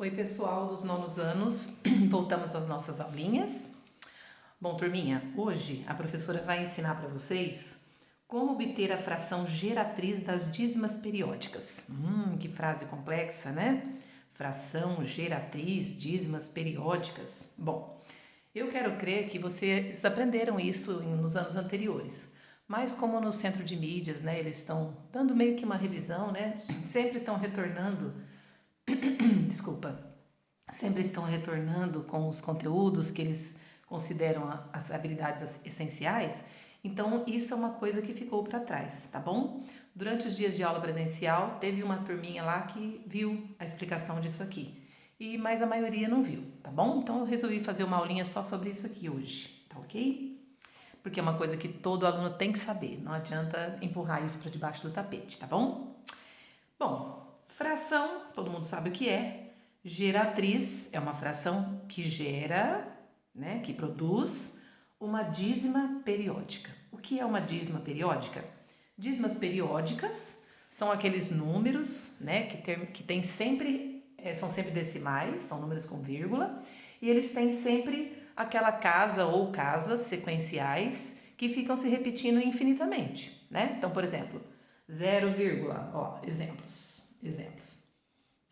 Oi, pessoal dos nonos anos, voltamos às nossas aulinhas. Bom, turminha, hoje a professora vai ensinar para vocês como obter a fração geratriz das dízimas periódicas. Que frase complexa, né? Fração geratriz, dízimas periódicas. Bom, eu quero crer que vocês aprenderam isso nos anos anteriores, mas como no centro de mídias, né, eles estão dando meio que uma revisão, né? Sempre estão retornando desculpa, sempre estão retornando com os conteúdos que eles consideram as habilidades essenciais, então isso é uma coisa que ficou para trás, tá bom? Durante os dias de aula presencial, teve uma turminha lá que viu a explicação disso aqui, mas a maioria não viu, tá bom? Então eu resolvi fazer uma aulinha só sobre isso aqui hoje, tá ok? Porque é uma coisa que todo aluno tem que saber, não adianta empurrar isso para debaixo do tapete, tá bom? Bom, fração, todo mundo sabe o que é. Geratriz é uma fração que gera, né, que produz uma dízima periódica. O que é uma dízima periódica? Dízimas periódicas são aqueles números, né, que tem sempre, são sempre decimais, são números com vírgula, e eles têm sempre aquela casa ou casas sequenciais que ficam se repetindo infinitamente, né? Então, por exemplo, 0, ó, exemplos.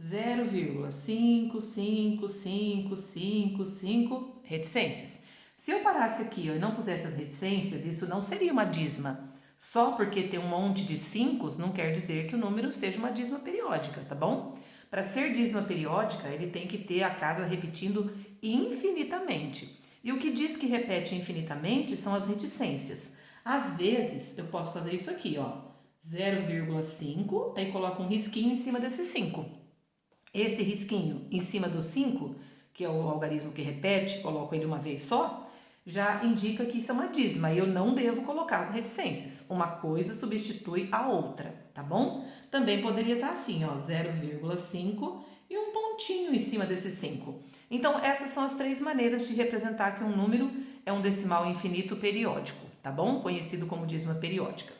0,55555 reticências. Se eu parasse aqui ó, e não pusesse as reticências, isso não seria uma dízima. Só porque tem um monte de 5 não quer dizer que o número seja uma dízima periódica, tá bom? Para ser dízima periódica, ele tem que ter a casa repetindo infinitamente. E o que diz que repete infinitamente são as reticências. Às vezes, eu posso fazer isso aqui, ó. 0,5, aí coloco um risquinho em cima desse 5. Esse risquinho em cima do 5, que é o algarismo que repete, coloco ele uma vez só, já indica que isso é uma dízima e eu não devo colocar as reticências. Uma coisa substitui a outra, tá bom? Também poderia estar assim, ó, 0,5 e um pontinho em cima desse 5. Então, essas são as 3 maneiras de representar que um número é um decimal infinito periódico, tá bom? Conhecido como dízima periódica.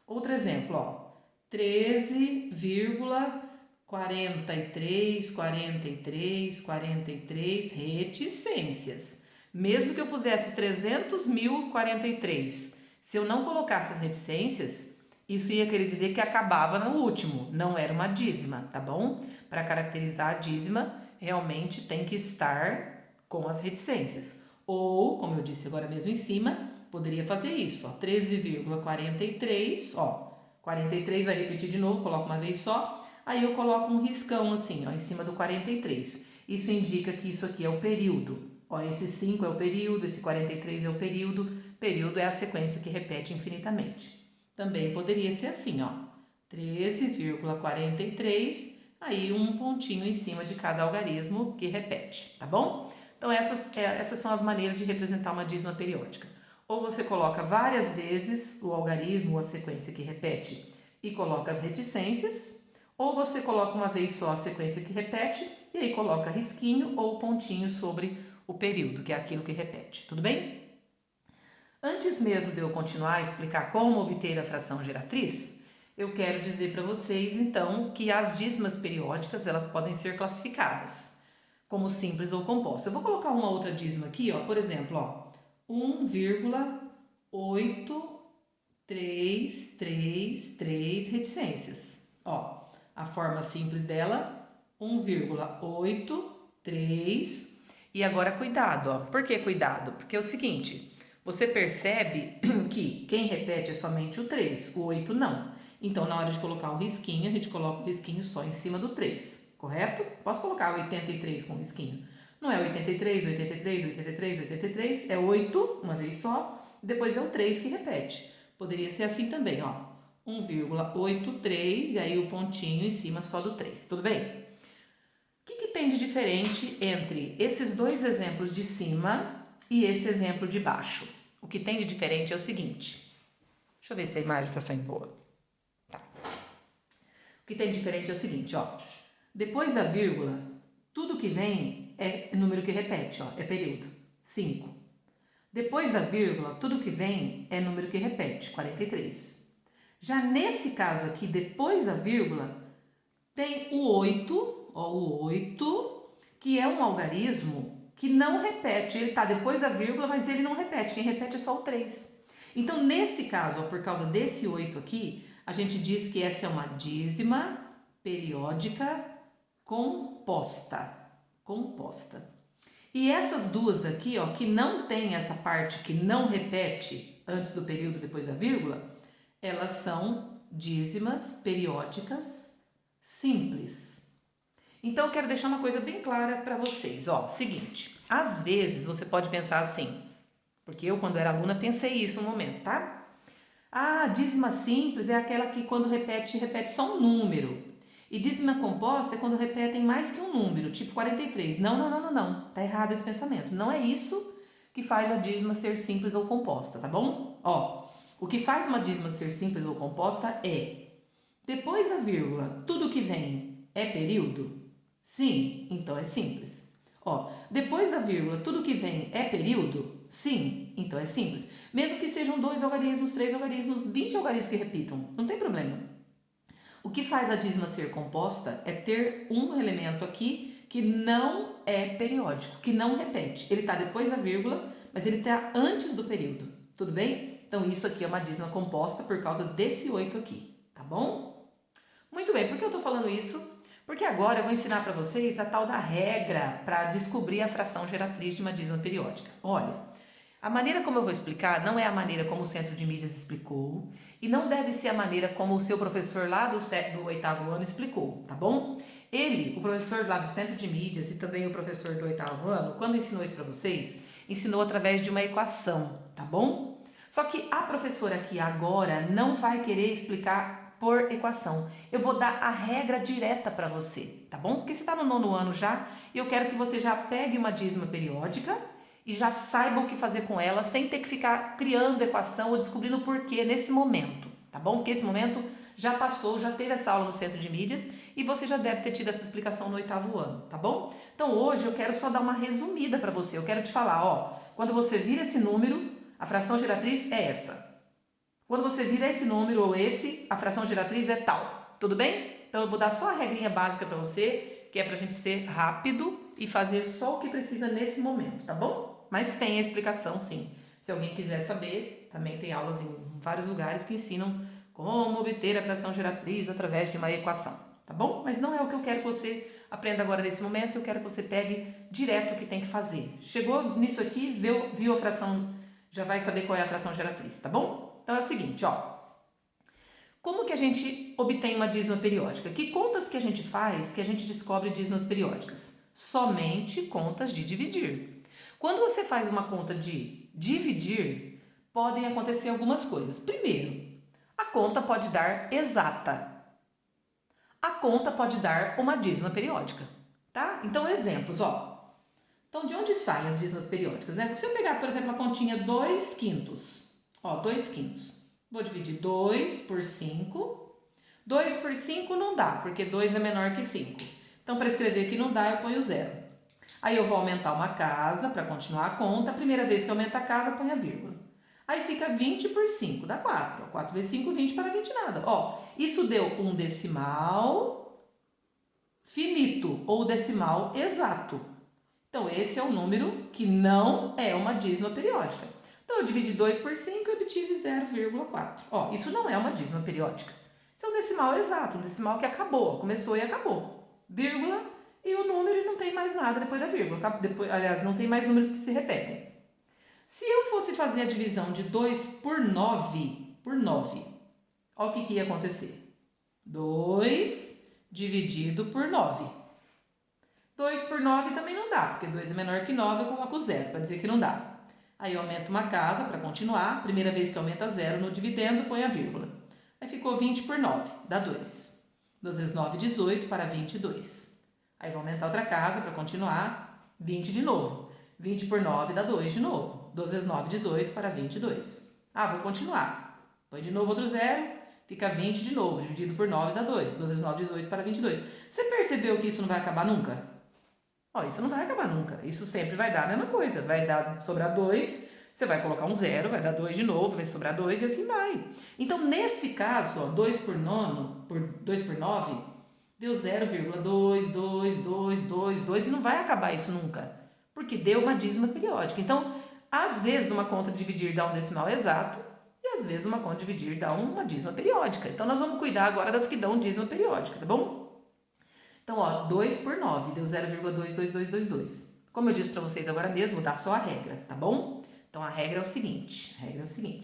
Outro exemplo, ó, 13,43 reticências. Mesmo que eu pusesse 300.043, se eu não colocasse as reticências, isso ia querer dizer que acabava no último, não era uma dízima, tá bom? Para caracterizar a dízima, realmente tem que estar com as reticências. Ou, como eu disse agora mesmo em cima, poderia fazer isso, ó, 13,43, ó, 43 vai repetir de novo, coloco uma vez só, aí eu coloco um riscão assim, ó, em cima do 43. Isso indica que isso aqui é o período. Ó, esse 5 é o período, esse 43 é o período. Período é a sequência que repete infinitamente. Também poderia ser assim, ó, 13,43, aí um pontinho em cima de cada algarismo que repete, tá bom? Então essas são as maneiras de representar uma dízima periódica. Ou você coloca várias vezes o algarismo ou a sequência que repete e coloca as reticências, ou você coloca uma vez só a sequência que repete e aí coloca risquinho ou pontinho sobre o período, que é aquilo que repete, tudo bem? Antes mesmo de eu continuar a explicar como obter a fração geratriz, eu quero dizer para vocês então que as dízimas periódicas elas podem ser classificadas como simples ou composta. Eu vou colocar uma outra dízima aqui, ó, por exemplo, ó, 1,8333 reticências. Ó, a forma simples dela, 1,83. E agora cuidado, ó. Por que cuidado? Porque é o seguinte, você percebe que quem repete é somente o 3, o 8 não. Então, na hora de colocar o risquinho, a gente coloca o risquinho só em cima do 3, correto? Posso colocar o 83 com risquinho. Não é 83, 83, 83, 83, é 8, uma vez só, depois é o 3 que repete. Poderia ser assim também, ó, 1,83 e aí o pontinho em cima só do 3, tudo bem? O que tem de diferente entre esses dois exemplos de cima e esse exemplo de baixo? O que tem de diferente é o seguinte, deixa eu ver se a imagem está saindo boa. Tá. O que tem de diferente é o seguinte, ó, depois da vírgula, tudo que vem é número que repete, ó, é período, 5. Depois da vírgula, tudo que vem é número que repete, 43. Já nesse caso aqui, depois da vírgula, tem o 8, ó, o 8, que é um algarismo que não repete. Ele está depois da vírgula, mas ele não repete. Quem repete é só o 3. Então, nesse caso, ó, por causa desse 8 aqui, a gente diz que essa é uma dízima periódica composta. E essas duas daqui, ó, que não tem essa parte que não repete antes do período, depois da vírgula, elas são dízimas periódicas simples. Então, eu quero deixar uma coisa bem clara para vocês. Ó, seguinte, às vezes você pode pensar assim, porque eu, quando era aluna, pensei isso um momento, tá? Ah, dízima simples é aquela que quando repete só um número. E dízima composta é quando repetem mais que um número, tipo 43. Não. Tá errado esse pensamento. Não é isso que faz a dízima ser simples ou composta, tá bom? Ó, o que faz uma dízima ser simples ou composta é, depois da vírgula, tudo que vem é período? Sim, então é simples. Ó, depois da vírgula, tudo que vem é período? Sim, então é simples. Mesmo que sejam 2 algarismos, 3 algarismos, 20 algarismos que repitam, não tem problema. O que faz a dízima ser composta é ter um elemento aqui que não é periódico, que não repete. Ele está depois da vírgula, mas ele está antes do período, tudo bem? Então, isso aqui é uma dízima composta por causa desse 8 aqui, tá bom? Muito bem, por que eu estou falando isso? Porque agora eu vou ensinar para vocês a tal da regra para descobrir a fração geratriz de uma dízima periódica. Olha, a maneira como eu vou explicar não é a maneira como o Centro de Mídias explicou e não deve ser a maneira como o seu professor lá do 8º ano explicou, tá bom? O professor lá do Centro de Mídias e também o professor do 8º ano, quando ensinou isso para vocês, ensinou através de uma equação, tá bom? Só que a professora aqui agora não vai querer explicar por equação. Eu vou dar a regra direta para você, tá bom? Porque você está no 9º ano já e eu quero que você já pegue uma dízima periódica e já saiba o que fazer com ela sem ter que ficar criando equação ou descobrindo o porquê nesse momento, tá bom? Porque esse momento já passou, já teve essa aula no Centro de Mídias e você já deve ter tido essa explicação no 8º ano, tá bom? Então hoje eu quero só dar uma resumida para você. Eu quero te falar, ó, quando você vira esse número, a fração geratriz é essa. Quando você vira esse número ou esse, a fração geratriz é tal, tudo bem? Então eu vou dar só a regrinha básica para você, que é pra gente ser rápido e fazer só o que precisa nesse momento, tá bom? Mas tem a explicação, sim. Se alguém quiser saber, também tem aulas em vários lugares que ensinam como obter a fração geratriz através de uma equação, tá bom? Mas não é o que eu quero que você aprenda agora nesse momento, que eu quero que você pegue direto o que tem que fazer. Chegou nisso aqui, viu a fração, já vai saber qual é a fração geratriz, tá bom? Então é o seguinte, ó. Como que a gente obtém uma dízima periódica? Que contas que a gente faz que a gente descobre dízimas periódicas? Somente contas de dividir. Quando você faz uma conta de dividir, podem acontecer algumas coisas. Primeiro, a conta pode dar exata. A conta pode dar uma dízima periódica, tá? Então, exemplos, ó. Então, de onde saem as dízimas periódicas, né? Se eu pegar, por exemplo, a continha 2/5, ó, 2/5. Vou dividir 2 por 5. 2 por 5 não dá, porque 2 é menor que 5. Então, para escrever que não dá, eu ponho 0. Aí eu vou aumentar uma casa para continuar a conta. A primeira vez que eu aumento a casa, põe a vírgula. Aí fica 20 por 5, dá 4. 4 vezes 5, 20 para 20 nada. Ó, isso deu um decimal finito ou decimal exato. Então, esse é o número que não é uma dízima periódica. Então, eu dividi 2 por 5 e obtive 0,4. Ó, isso não é uma dízima periódica. Isso é um decimal exato, um decimal que acabou, começou e acabou. Vírgula e o número não tem mais nada depois da vírgula. Aliás, não tem mais números que se repetem. Se eu fosse fazer a divisão de 2 por 9, olha o que ia acontecer. 2 dividido por 9. 2 por 9 também não dá, porque 2 é menor que 9, eu coloco 0 para dizer que não dá. Aí eu aumento uma casa para continuar. Primeira vez que aumenta 0 no dividendo, põe a vírgula. Aí ficou 20 por 9, dá 2. 2 vezes 9, 18 para 22. Aí vou aumentar outra casa para continuar. 20 de novo. 20 por 9 dá 2 de novo. 2 vezes 9, 18 para 22. Ah, vou continuar. Põe de novo outro 0. Fica 20 de novo. Dividido por 9 dá 2. 2 vezes 9, 18 para 22. Você percebeu que isso não vai acabar nunca? Ó, isso não vai acabar nunca. Isso sempre vai dar a mesma coisa. Vai sobrar 2, você vai colocar um 0, vai dar 2 de novo, vai sobrar 2 e assim vai. Então, nesse caso, ó, 2 por 9, deu 0,22222 e não vai acabar isso nunca, porque deu uma dízima periódica. Então, às vezes uma conta de dividir dá um decimal exato e às vezes uma conta de dividir dá uma dízima periódica. Então, nós vamos cuidar agora das que dão dízima periódica, tá bom? Então, ó, 2 por 9 deu 0,22222. Como eu disse para vocês agora mesmo, vou dar só a regra, tá bom? Então, a regra é o seguinte,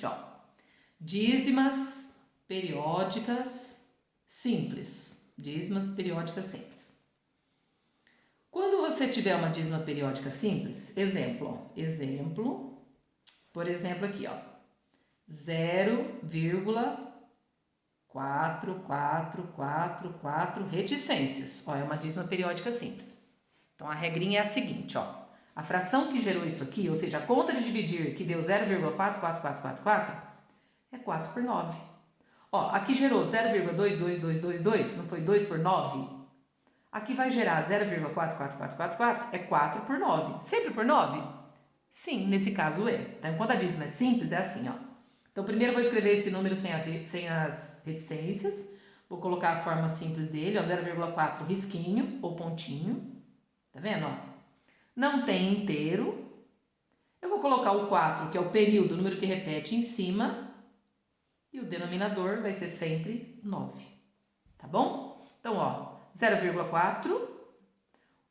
ó. Dízimas periódicas simples. Dízimas periódicas simples. Quando você tiver uma dízima periódica simples, por exemplo aqui, ó, 0,4444 reticências, ó, é uma dízima periódica simples. Então, a regrinha é a seguinte, ó, a fração que gerou isso aqui, ou seja, a conta de dividir que deu 0,44444 é 4 por 9. Ó, aqui gerou 0,22222, não foi 2 por 9? Aqui vai gerar 0,44444, é 4 por 9. Sempre por 9? Sim, nesse caso é. Então, quando a dízima é simples, é assim, ó. Então, primeiro eu vou escrever esse número sem as reticências. Vou colocar a forma simples dele, ó, 0,4 risquinho ou pontinho. Tá vendo, ó? Não tem inteiro. Eu vou colocar o 4, que é o período, o número que repete, em cima. E o denominador vai ser sempre 9. Tá bom? Então, ó, 0,4.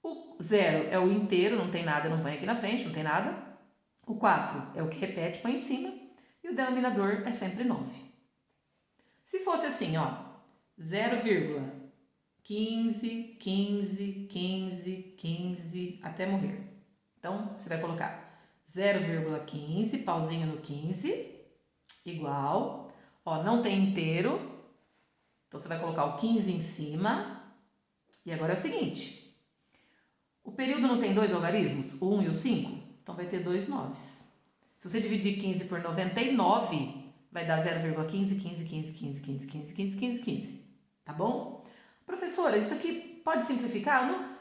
O 0 é o inteiro, não tem nada, não põe aqui na frente, não tem nada. O 4 é o que repete, põe em cima. E o denominador é sempre 9. Se fosse assim, ó, 0,15, 15, 15, 15, até morrer. Então, você vai colocar 0,15, pauzinho no 15, igual. Ó, não tem inteiro, então você vai colocar o 15 em cima. E agora é o seguinte, o período não tem dois algarismos, o 1 e o 5? Então vai ter 2 noves. Se você dividir 15 por 99, vai dar 0,15, 15, 15, 15, 15, 15, 15, 15, 15. Tá bom? Professora, isso aqui pode simplificar? Não?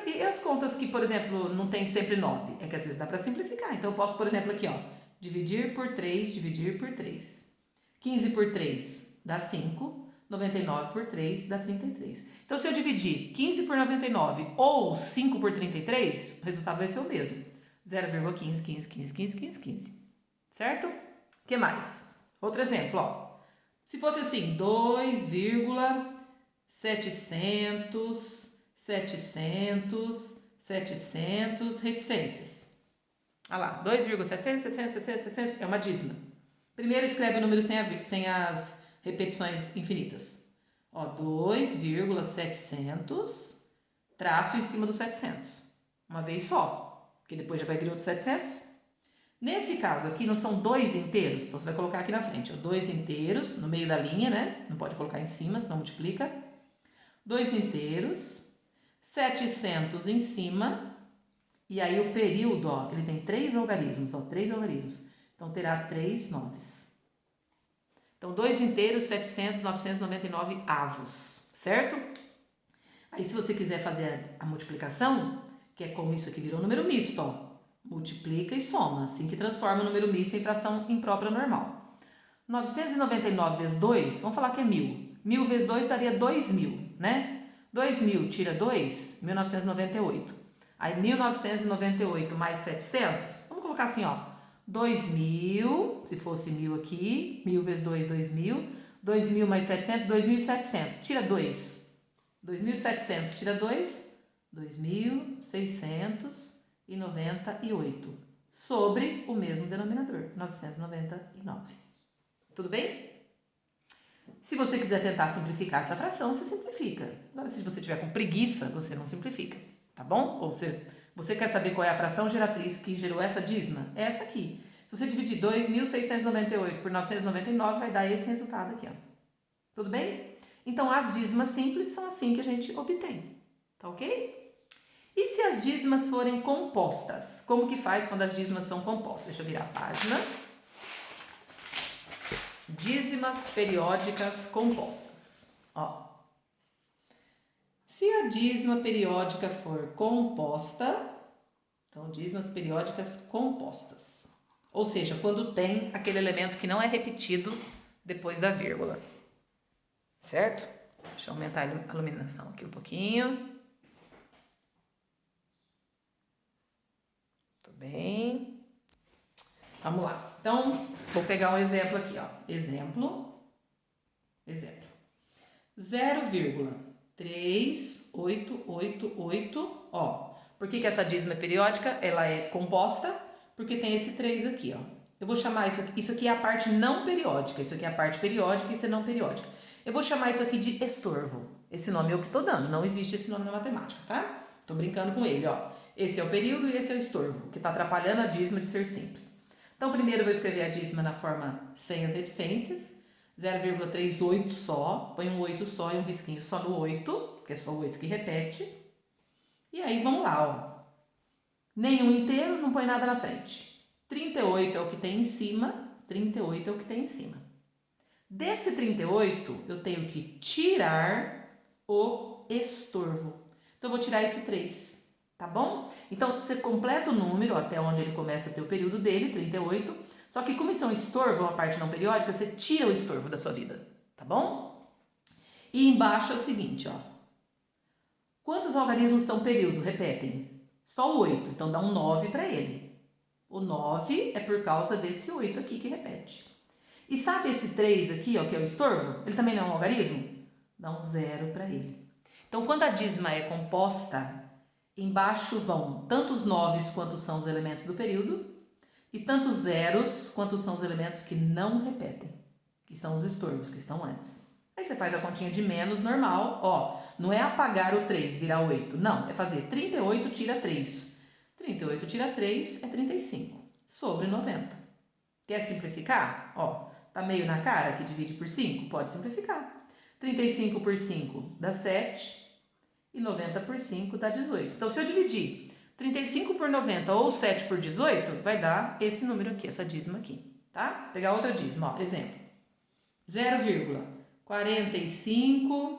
E as contas que, por exemplo, não tem sempre 9? É que às vezes dá para simplificar. Então eu posso, por exemplo, aqui, ó, dividir por 3, dividir por 3. 15 por 3 dá 5, 99 por 3 dá 33. Então, se eu dividir 15 por 99 ou 5 por 33, o resultado vai ser o mesmo. 0,15, 15, 15, 15, 15, 15. Certo? O que mais? Outro exemplo, ó. Se fosse assim, 2,700, 700 reticências. Olha lá, 2,700, 700, 700, 700, é uma dízima. Primeiro escreve o número sem as repetições infinitas. Ó, 2,700, traço em cima do 700. Uma vez só, porque depois já vai vir outro 700. Nesse caso aqui não são dois inteiros, então você vai colocar aqui na frente, ó, 2 inteiros no meio da linha, né? Não pode colocar em cima, senão multiplica. 2 inteiros, 700 em cima, e aí o período, ó, ele tem 3 algarismos, ó, 3 algarismos. Então, terá 3 noves. Então, 2 inteiros, 700, 999 avos, certo? Aí, se você quiser fazer a multiplicação, que é como isso aqui virou um número misto, ó, multiplica e soma, assim que transforma o número misto em fração imprópria normal. 999 vezes 2, vamos falar que é 1.000. 1.000 vezes 2 daria 2.000, né? 2.000 tira 2, 1998. Aí, 1998 mais 700, vamos colocar assim, ó. 2.000, se fosse 1.000 aqui, 1.000 vezes 2, 2.000. 2.000 mais 700, 2.700. Tira 2. 2.700 tira 2, 2.698. Sobre o mesmo denominador, 999. Tudo bem? Se você quiser tentar simplificar essa fração, você simplifica. Agora, se você tiver com preguiça, você não simplifica, tá bom? Ou você quer saber qual é a fração geratriz que gerou essa dízima? É essa aqui. Se você dividir 2.698 por 999, vai dar esse resultado aqui, ó. Tudo bem? Então, as dízimas simples são assim que a gente obtém. Tá ok? E se as dízimas forem compostas? Como que faz quando as dízimas são compostas? Deixa eu virar a página. Dízimas periódicas compostas. Ó. Se a dízima periódica for composta, então dízimas periódicas compostas. Ou seja, quando tem aquele elemento que não é repetido depois da vírgula. Certo? Deixa eu aumentar a iluminação aqui um pouquinho. Tudo bem. Vamos lá. Então, vou pegar um exemplo aqui, ó. Exemplo. 0,3888, ó. Por que essa dízima é periódica? Ela é composta porque tem esse 3 aqui, ó. Eu vou chamar isso aqui é a parte não periódica, isso aqui é a parte periódica e isso é não periódica. Eu vou chamar isso aqui de estorvo. Esse nome eu que tô dando, não existe esse nome na matemática, tá? Tô brincando com ele, ó. Esse é o período e esse é o estorvo, que tá atrapalhando a dízima de ser simples. Então, primeiro eu vou escrever a dízima na forma sem as reticências. 0,38 só, põe um 8 só e um risquinho só no 8, que é só o 8 que repete. E aí vamos lá, ó. Nenhum inteiro, não põe nada na frente. 38 é o que tem em cima, 38 é o que tem em cima. Desse 38, eu tenho que tirar o estorvo. Então, eu vou tirar esse 3, tá bom? Então, você completa o número até onde ele começa a ter o período dele, 38. Só que como isso é um estorvo, uma parte não periódica, você tira o estorvo da sua vida, tá bom? E embaixo é o seguinte, ó. Quantos algarismos são período? Repetem. Só o 8, então dá um 9 para ele. O 9 é por causa desse 8 aqui que repete. E sabe esse 3 aqui, ó, que é o estorvo? Ele também não é um algarismo? Dá um 0 para ele. Então, quando a dízima é composta, embaixo vão tanto os 9 quanto são os elementos do período, e tantos zeros quanto são os elementos que não repetem, que são os estorvos que estão antes. Aí você faz a continha de menos normal, ó, não é apagar o 3, virar 8, não, é fazer 38 tira 3. 38 tira 3 é 35, sobre 90. Quer simplificar? Ó, tá meio na cara que divide por 5? Pode simplificar. 35 por 5 dá 7 e 90 por 5 dá 18. Então, se eu dividir 35 por 90 ou 7 por 18, vai dar esse número aqui, essa dízima aqui, tá? Vou pegar outra dízima, ó, exemplo. 0,45,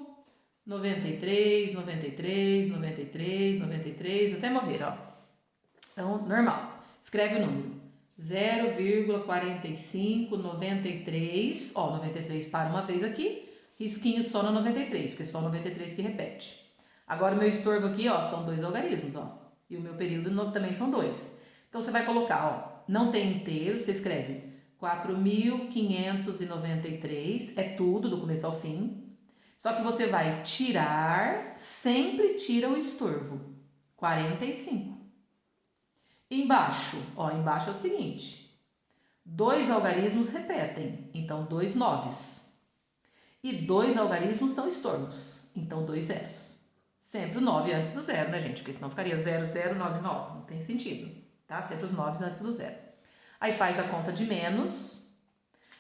93, 93, 93, 93, até morrer, ó. Então, normal. Escreve o número. 0,4593, ó, 93 para uma vez aqui, risquinho só no 93, porque é só o 93 que repete. Agora, o meu estorvo aqui, ó, são 2 algarismos, ó. E o meu período também são 2. Então, você vai colocar, ó, não tem inteiro, você escreve 4.593, é tudo, do começo ao fim. Só que você vai tirar, sempre tira o estorvo, 45. Embaixo, ó, embaixo é o seguinte, 2 algarismos repetem, então 2 noves. E 2 algarismos são estorvos, então 2 zeros. Sempre o 9 antes do 0, né, gente? Porque senão ficaria 0099, não tem sentido, tá? Sempre os 9 antes do 0. Aí faz a conta de menos.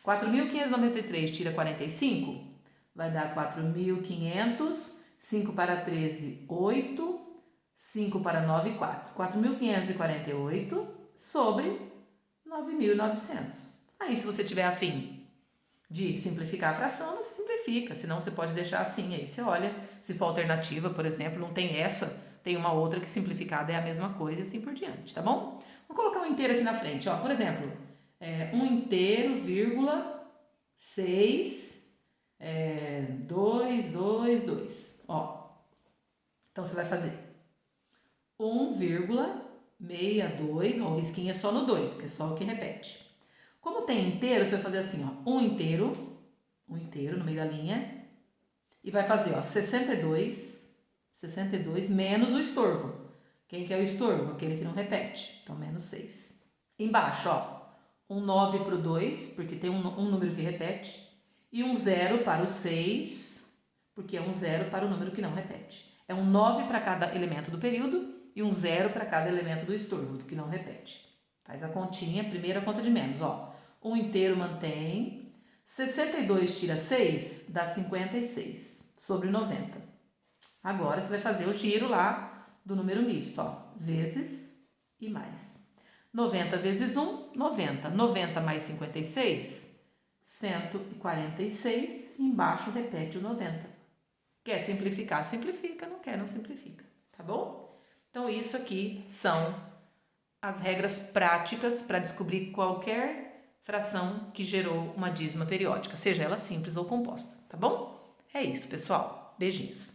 4.593 tira 45, vai dar 4.500, 5 para 13, 8, 5 para 9, 4. 4.548 sobre 9.900. Aí, se você tiver afim de simplificar a fração, você simplifica, senão você pode deixar assim, aí você olha, se for alternativa, por exemplo, não tem essa, tem uma outra que simplificada é a mesma coisa e assim por diante, tá bom? Vou colocar um inteiro aqui na frente, ó, por exemplo, 1 inteiro, vírgula, 6, 2, 2, 2, ó. Então, você vai fazer 1,62, ó, o risquinho é só no 2, porque é só o que repete. Como tem inteiro, você vai fazer assim, ó, um inteiro no meio da linha, e vai fazer, ó, 62 menos o estorvo. Quem que é o estorvo? Aquele que não repete, então menos 6. Embaixo, ó, um 9 para o 2, porque tem um número que repete, e um 0 para o 6, porque é um 0 para o número que não repete. É um 9 para cada elemento do período e um 0 para cada elemento do estorvo, do que não repete. Faz a continha, primeira conta de menos, ó. 1 inteiro mantém, 62 tira 6, dá 56, sobre 90. Agora, você vai fazer o giro lá do número misto, ó, vezes e mais. 90 vezes 1, 90. 90 mais 56, 146. Embaixo repete o 90. Quer simplificar? Simplifica. Não quer? Não simplifica. Tá bom? Então, isso aqui são as regras práticas para descobrir qualquer fração que gerou uma dízima periódica, seja ela simples ou composta. Tá bom? É isso, pessoal. Beijinhos.